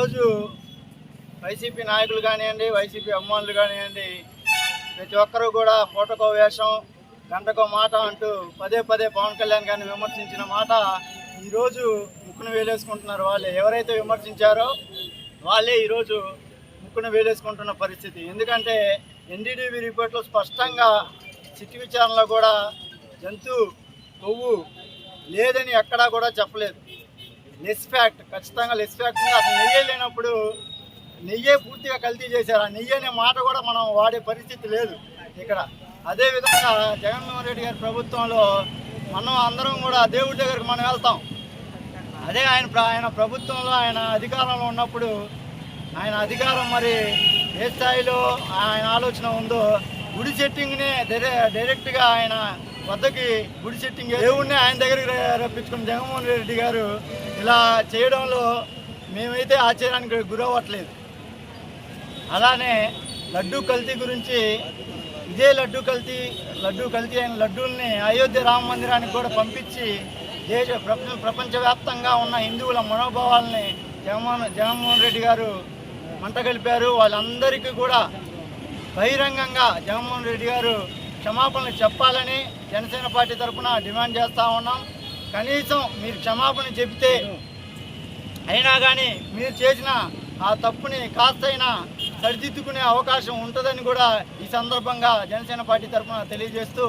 ఈరోజు వైసీపీ నాయకులు కానివ్వండి, వైసీపీ అభిమానులు కానివ్వండి, ప్రతి ఒక్కరూ కూడా పూటకో వేషం గంటకో మాట అంటూ పదే పదే పవన్ కళ్యాణ్ గారిని విమర్శించిన మాట ఈరోజు ముక్కును వేలేసుకుంటున్నారు. వాళ్ళే ఎవరైతే విమర్శించారో వాళ్ళే ఈరోజు ముక్కును వేలేసుకుంటున్న పరిస్థితి. ఎందుకంటే ఎన్డీటీవీ రిపోర్ట్లో స్పష్టంగా సిట్టి విచారణలో కూడా జంతు కొవ్వు లేదని ఎక్కడా కూడా చెప్పలేదు. లెస్ ఫ్యాక్ట్, ఖచ్చితంగా లెస్ ఫ్యాక్ట్ ఉంది. అసలు నెయ్యి లేనప్పుడు నెయ్యే పూర్తిగా కల్తీ చేశారు. ఆ నెయ్యి అనే మాట కూడా మనం వాడే పరిస్థితి లేదు ఇక్కడ. అదేవిధంగా జగన్మోహన్ రెడ్డి గారి ప్రభుత్వంలో మనం అందరం కూడా దేవుడి దగ్గరికి మనం వెళ్తాం. అదే ఆయన ప్రభుత్వంలో ఆయన అధికారంలో ఉన్నప్పుడు ఆయన అధికారం మరి ఏ స్థాయిలో ఆయన ఆలోచన ఉందో, గుడి సెట్టింగ్ని డైరెక్ట్గా ఆయన వద్దకి గుడి సెట్టింగ్ దేవుడిని ఆయన దగ్గరికి రప్పించుకున్న జగన్మోహన్ రెడ్డి గారు ఇలా చేయడంలో మేమైతే ఆశ్చర్యానికి గురవ్వట్లేదు. అలానే లడ్డూ కల్తీ గురించి, ఇదే లడ్డూ కల్తీ అయిన లడ్డూల్ని అయోధ్య రామ మందిరానికి కూడా పంపించి ప్రపంచవ్యాప్తంగా ఉన్న హిందువుల మనోభావాల్ని జగన్మోహన్ రెడ్డి గారు మంటగలిపారు. వాళ్ళందరికీ కూడా బహిరంగంగా జగన్మోహన్ రెడ్డి గారు క్షమాపణలు చెప్పాలని జనసేన పార్టీ తరఫున డిమాండ్ చేస్తూ ఉన్నాం. కనీసం మీరు క్షమాపణ చెబితే అయినా కానీ మీరు చేసిన ఆ తప్పుని కాస్తైనా సరిదిద్దుకునే అవకాశం ఉంటుందని కూడా ఈ సందర్భంగా జనసేన పార్టీ తరఫున తెలియజేస్తూ